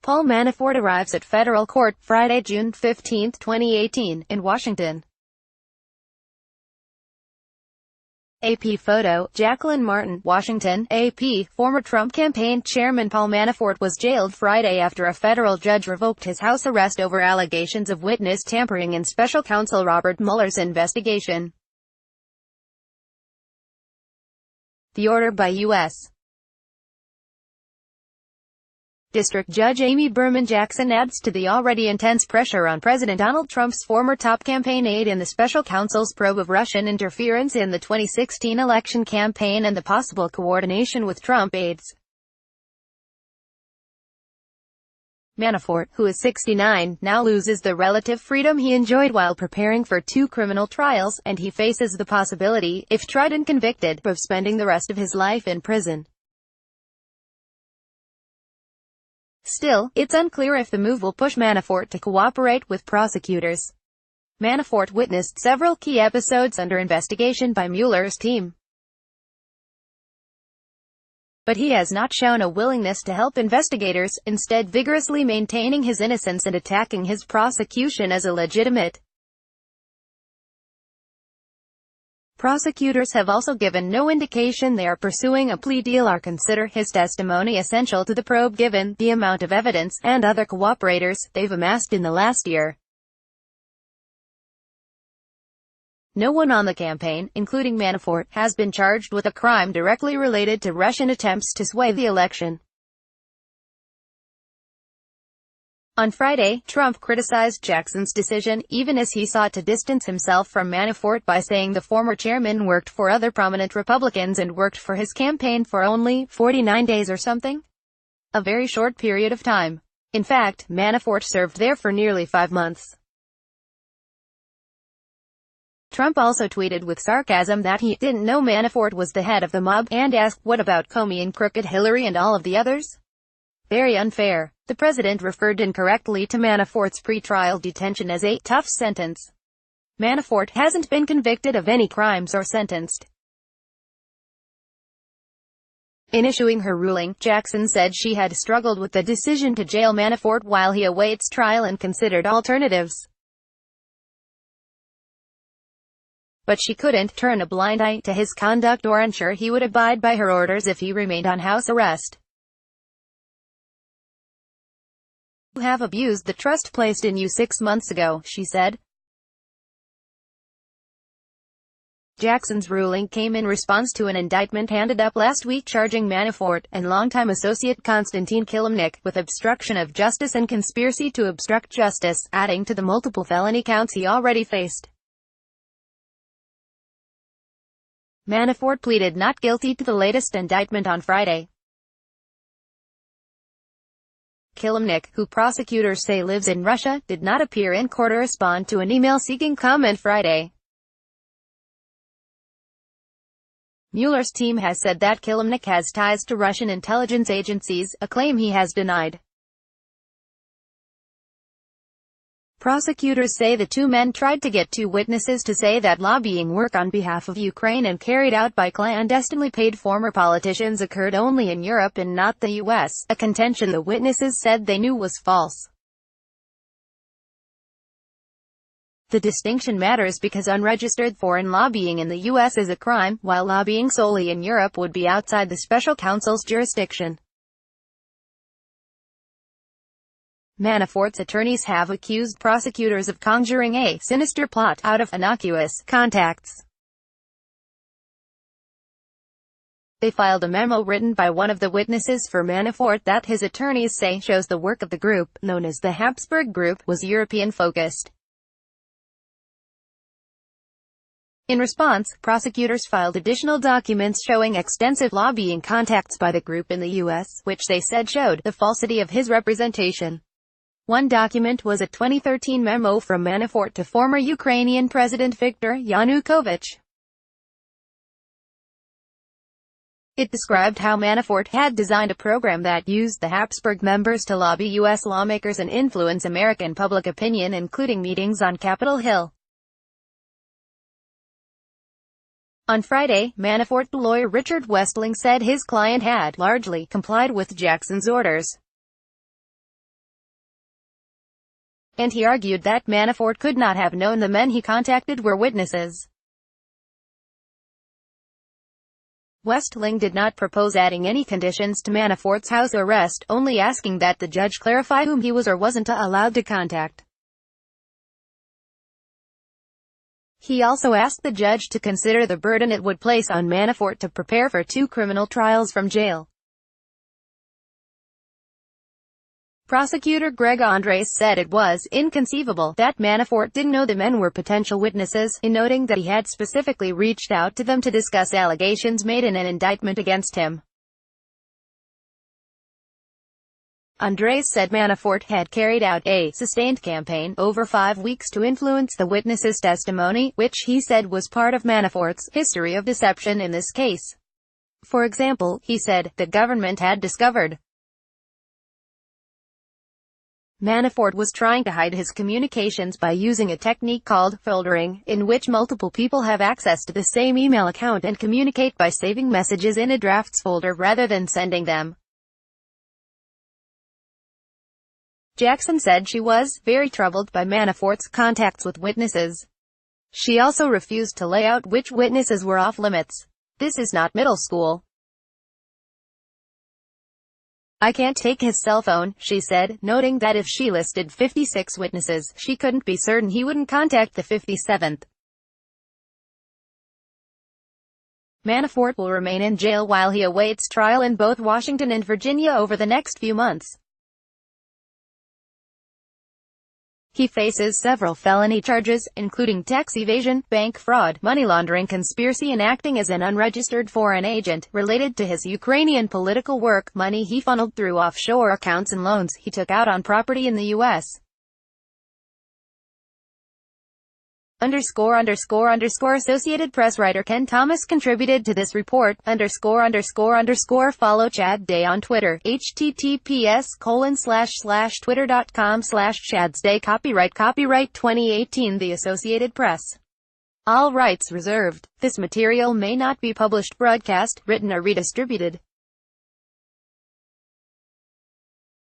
Paul Manafort arrives at federal court Friday, June 15, 2018, in Washington. AP photo, Jacqueline Martin, Washington, AP. Former Trump campaign chairman Paul Manafort was jailed Friday after a federal judge revoked his house arrest over allegations of witness tampering in special counsel Robert Mueller's investigation. The order by U.S. District Judge Amy Berman Jackson adds to the already intense pressure on President Donald Trump's former top campaign aide in the special counsel's probe of Russian interference in the 2016 election campaign and the possible coordination with Trump aides. Manafort, who is 69, now loses the relative freedom he enjoyed while preparing for 2 criminal trials, and he faces the possibility, if tried and convicted, of spending the rest of his life in prison. Still, it's unclear if the move will push Manafort to cooperate with prosecutors. Manafort witnessed several key episodes under investigation by Mueller's team, but he has not shown a willingness to help investigators, instead vigorously maintaining his innocence and attacking his prosecution as illegitimate. Prosecutors have also given no indication they are pursuing a plea deal or consider his testimony essential to the probe given the amount of evidence and other cooperators they've amassed in the last year. No one on the campaign, including Manafort, has been charged with a crime directly related to Russian attempts to sway the election. On Friday, Trump criticized Jackson's decision, even as he sought to distance himself from Manafort by saying the former chairman worked for other prominent Republicans and worked for his campaign for only 49 days or something. A very short period of time. In fact, Manafort served there for nearly 5 months. Trump also tweeted with sarcasm that he didn't know Manafort was the head of the mob, and asked, "What about Comey and Crooked Hillary and all of the others?" Very unfair. The president referred incorrectly to Manafort's pre-trial detention as a tough sentence. Manafort hasn't been convicted of any crimes or sentenced. In issuing her ruling, Jackson said she had struggled with the decision to jail Manafort while he awaits trial and considered alternatives. But she couldn't turn a blind eye to his conduct or ensure he would abide by her orders if he remained on house arrest. "You have abused the trust placed in you 6 months ago," she said. Jackson's ruling came in response to an indictment handed up last week charging Manafort and longtime associate Konstantin Kilimnik with obstruction of justice and conspiracy to obstruct justice, adding to the multiple felony counts he already faced. Manafort pleaded not guilty to the latest indictment on Friday. Kilimnik, who prosecutors say lives in Russia, did not appear in court or respond to an email seeking comment Friday. Mueller's team has said that Kilimnik has ties to Russian intelligence agencies, a claim he has denied. Prosecutors say the 2 men tried to get 2 witnesses to say that lobbying work on behalf of Ukraine and carried out by clandestinely paid former politicians occurred only in Europe and not the U.S., a contention the witnesses said they knew was false. The distinction matters because unregistered foreign lobbying in the U.S. is a crime, while lobbying solely in Europe would be outside the special counsel's jurisdiction. Manafort's attorneys have accused prosecutors of conjuring a sinister plot out of innocuous contacts. They filed a memo written by one of the witnesses for Manafort that his attorneys say shows the work of the group, known as the Habsburg Group, was European-focused. In response, prosecutors filed additional documents showing extensive lobbying contacts by the group in the U.S., which they said showed the falsity of his representation. One document was a 2013 memo from Manafort to former Ukrainian President Viktor Yanukovych. It described how Manafort had designed a program that used the Habsburg members to lobby U.S. lawmakers and influence American public opinion, including meetings on Capitol Hill. On Friday, Manafort lawyer Richard Westling said his client had largely complied with Jackson's orders. and he argued that Manafort could not have known the men he contacted were witnesses. Westling did not propose adding any conditions to Manafort's house arrest, only asking that the judge clarify whom he was or wasn't allowed to contact. He also asked the judge to consider the burden it would place on Manafort to prepare for 2 criminal trials from jail. Prosecutor Greg Andres said it was inconceivable that Manafort didn't know the men were potential witnesses, in noting that he had specifically reached out to them to discuss allegations made in an indictment against him. Andres said Manafort had carried out a sustained campaign over 5 weeks to influence the witnesses' testimony, which he said was part of Manafort's history of deception in this case. For example, he said, the government had discovered Manafort was trying to hide his communications by using a technique called filtering, in which multiple people have access to the same email account and communicate by saving messages in a drafts folder rather than sending them. Jackson said she was very troubled by Manafort's contacts with witnesses. She also refused to lay out which witnesses were off limits. This is not middle school. I can't take his cell phone, she said, noting that if she listed 56 witnesses, she couldn't be certain he wouldn't contact the 57th. Manafort will remain in jail while he awaits trial in both Washington and Virginia over the next few months. He faces several felony charges, including tax evasion, bank fraud, money laundering, conspiracy and acting as an unregistered foreign agent, related to his Ukrainian political work, money he funneled through offshore accounts and loans he took out on property in the U.S. Associated Press writer Ken Thomas contributed to this report. Follow Chad Day on Twitter. https://twitter.com/chadsday. Copyright 2018 The Associated Press. All rights reserved. This material may not be published, broadcast, written or redistributed.